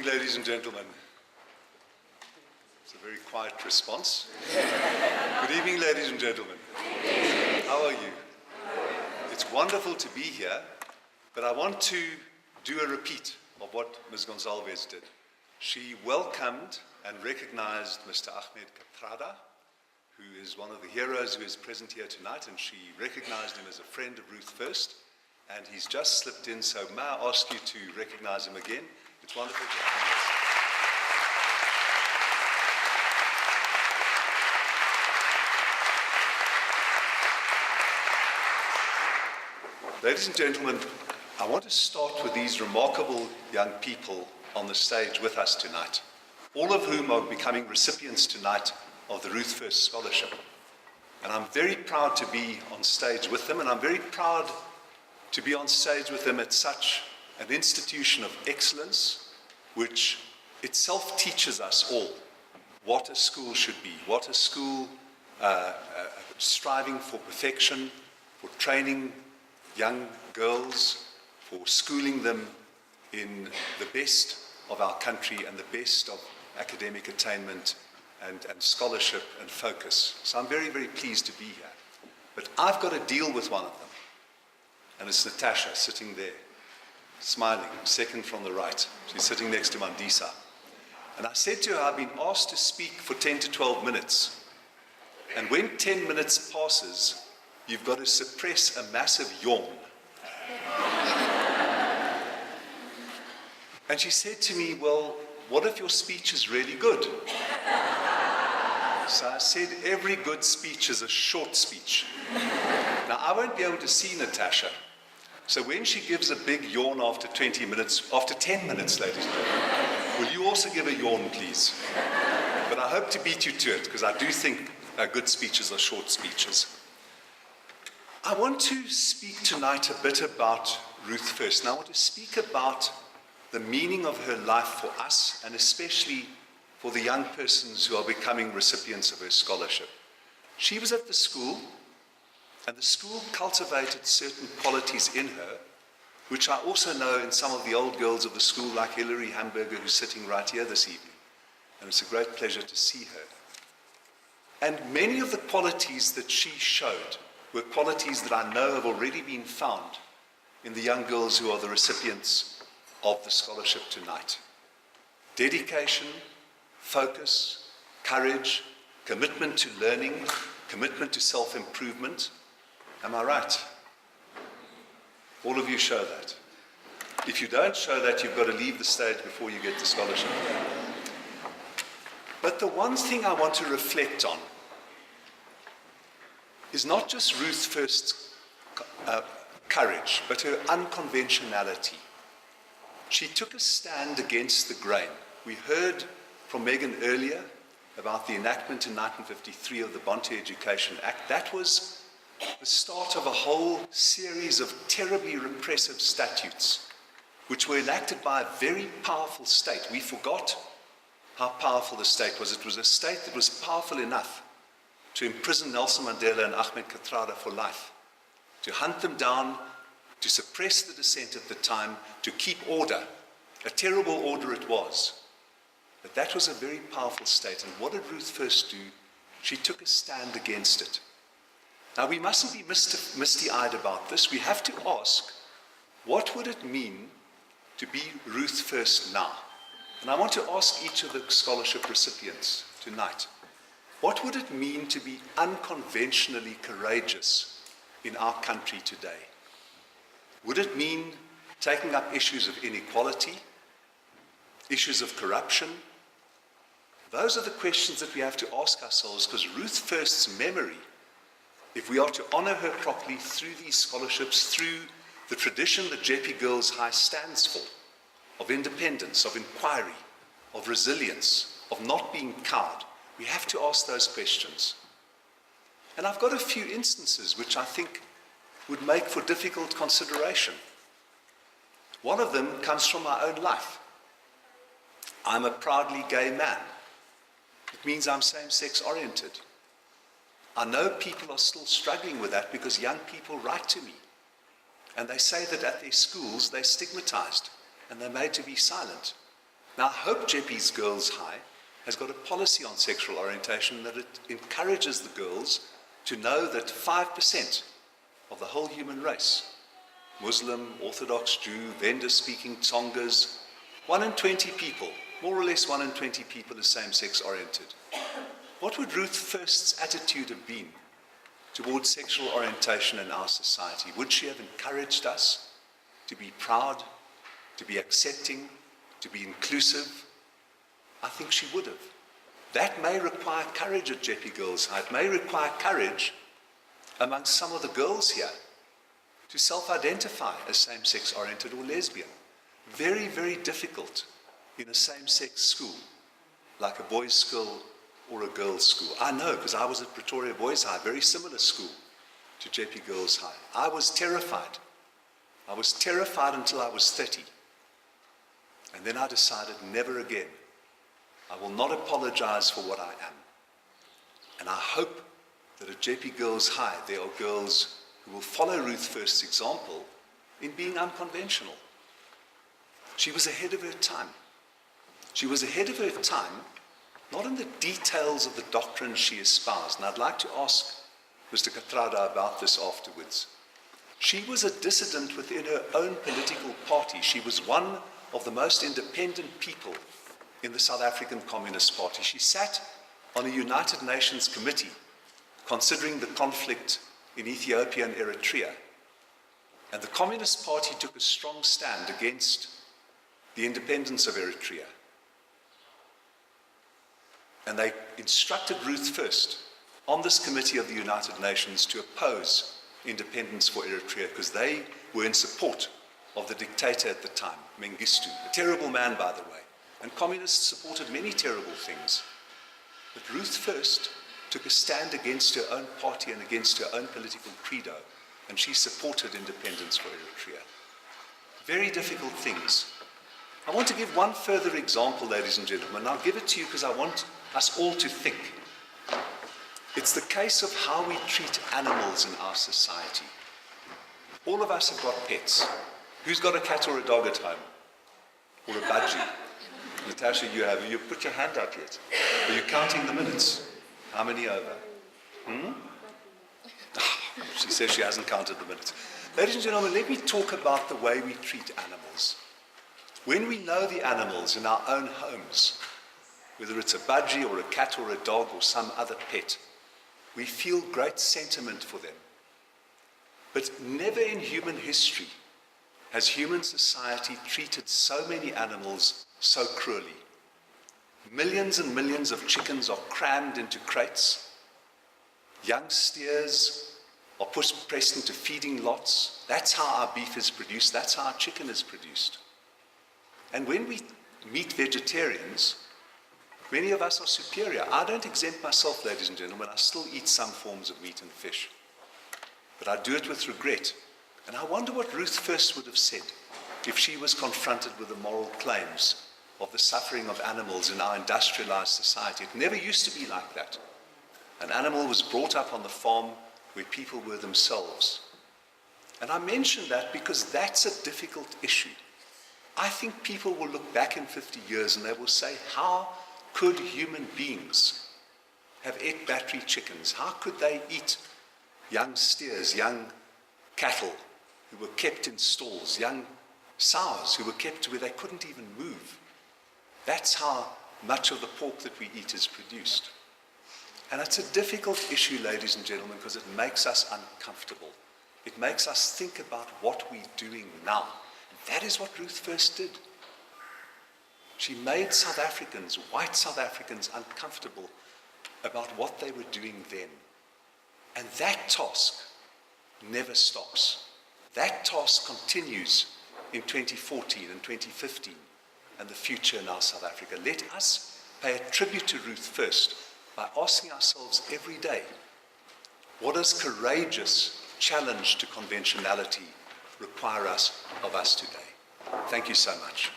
ladies and gentlemen. It's a very quiet response. Good evening, ladies and gentlemen. How are you? It's wonderful to be here, but I want to do a repeat of what Ms. Gonsalves did. She welcomed and recognized Mr. Ahmed Katrada, who is one of the heroes who is present here tonight, and she recognized him as a friend of Ruth First, and he's just slipped in, so may I ask you to recognize him again? It's wonderful to have him with us. Ladies and gentlemen, I want to start with these remarkable young people on the stage with us tonight, all of whom are becoming recipients tonight of the Ruth First Scholarship. And I'm very proud to be on stage with them, and I'm very proud to be on stage with them at such an institution of excellence, which itself teaches us all what a school should be, what a school striving for perfection, for training young girls, for schooling them in the best of our country and the best of academic attainment and scholarship and focus. So I'm very, very pleased to be here. But I've got to deal with one of them. And it's Natasha, sitting there, smiling, second from the right. She's sitting next to Mandisa. And I said to her, I've been asked to speak for 10 to 12 minutes. And when 10 minutes passes, you've got to suppress a massive yawn. And she said to me, well, what if your speech is really good? So I said, every good speech is a short speech. Now, I won't be able to see Natasha. So when she gives a big yawn after 20 minutes, after 10 minutes, ladies and gentlemen, will you also give a yawn, please? But I hope to beat you to it, because I do think good speeches are short speeches. I want to speak tonight a bit about Ruth First. And I want to speak about the meaning of her life for us, and especially for the young persons who are becoming recipients of her scholarship. She was at the school, and the school cultivated certain qualities in her, which I also know in some of the old girls of the school, like Hilary Hamburger, who's sitting right here this evening. And it's a great pleasure to see her. And many of the qualities that she showed were qualities that I know have already been found in the young girls who are the recipients of the scholarship tonight. Dedication, focus, courage, commitment to learning, commitment to self-improvement. Am I right? All of you show that. If you don't show that, you've got to leave the stage before you get the scholarship. But the one thing I want to reflect on is not just Ruth First's courage, but her unconventionality. She took a stand against the grain. We heard from Megan earlier about the enactment in 1953 of the Bantu Education Act. That was the start of a whole series of terribly repressive statutes, which were enacted by a very powerful state. We forgot how powerful the state was. It was a state that was powerful enough to imprison Nelson Mandela and Ahmed Katrada for life, to hunt them down, to suppress the dissent at the time, to keep order. A terrible order it was. But that was a very powerful state. And what did Ruth First do? She took a stand against it. Now, we mustn't be misty-eyed about this. We have to ask, what would it mean to be Ruth First now? And I want to ask each of the scholarship recipients tonight, what would it mean to be unconventionally courageous in our country today? Would it mean taking up issues of inequality, issues of corruption? Those are the questions that we have to ask ourselves, because Ruth First's memory, if we are to honor her properly through these scholarships, through the tradition that JP Girls High stands for, of independence, of inquiry, of resilience, of not being cowed, we have to ask those questions. And I've got a few instances which I think would make for difficult consideration. One of them comes from my own life. I'm a proudly gay man. It means I'm same-sex oriented. I know people are still struggling with that because young people write to me. And they say that at their schools they're stigmatized and they're made to be silent. Now, I hope Jeppy's Girls High has got a policy on sexual orientation that it encourages the girls to know that 5% of the whole human race, Muslim, Orthodox, Jew, Venda-speaking, Tsongas, 1 in 20 people, more or less 1 in 20 people is same-sex oriented. What would Ruth First's attitude have been towards sexual orientation in our society? Would she have encouraged us to be proud, to be accepting, to be inclusive? I think she would have. That may require courage at Jeppy Girls High. It may require courage amongst some of the girls here to self-identify as same-sex oriented or lesbian. Very, very difficult in a same-sex school, like a boys' school or a girls' school. I know, because I was at Pretoria Boys High, very similar school to Jeppy Girls High. I was terrified. I was terrified until I was 30. And then I decided, never again. I will not apologize for what I am. And I hope that at Jeppy Girls High there are girls who will follow Ruth First's example in being unconventional. She was ahead of her time. She was ahead of her time, not in the details of the doctrine she espoused. And I'd like to ask Mr. Katrada about this afterwards. She was a dissident within her own political party. She was one of the most independent people in the South African Communist Party. She sat on a United Nations committee considering the conflict in Ethiopia and Eritrea. And the Communist Party took a strong stand against the independence of Eritrea. And they instructed Ruth First on this committee of the United Nations to oppose independence for Eritrea because they were in support of the dictator at the time, Mengistu, a terrible man, by the way. And communists supported many terrible things. But Ruth First took a stand against her own party and against her own political credo, and she supported independence for Eritrea. Very difficult things. I want to give one further example, ladies and gentlemen, and I'll give it to you because I want us all to think. It's the case of how we treat animals in our society. All of us have got pets. Who's got a cat or a dog at home? Or a budgie? Natasha, you have. You put your hand out yet? Are you counting the minutes? How many over? She says she hasn't counted the minutes. Ladies and gentlemen, let me talk about the way we treat animals. When we know the animals in our own homes, whether it's a budgie or a cat or a dog or some other pet, we feel great sentiment for them. But never in human history has human society treated so many animals so cruelly. Millions and millions of chickens are crammed into crates. Young steers are pressed into feeding lots. That's how our beef is produced. That's how our chicken is produced. And when we meet vegetarians, many of us are superior. I don't exempt myself, ladies and gentlemen. I still eat some forms of meat and fish. But I do it with regret. And I wonder what Ruth First would have said if she was confronted with the moral claims of the suffering of animals in our industrialized society. It never used to be like that. An animal was brought up on the farm where people were themselves. And I mention that because that's a difficult issue. I think people will look back in 50 years and they will say, how could human beings have ate battery chickens? How could they eat young steers, young cattle who were kept in stalls, young sows who were kept where they couldn't even move? That's how much of the pork that we eat is produced. And it's a difficult issue, ladies and gentlemen, because it makes us uncomfortable. It makes us think about what we're doing now. And that is what Ruth First did. She made South Africans, white South Africans, uncomfortable about what they were doing then. And that task never stops. That task continues in 2014 and 2015 and the future in our South Africa. Let us pay a tribute to Ruth First by asking ourselves every day, what does courageous challenge to conventionality require of us today? Thank you so much.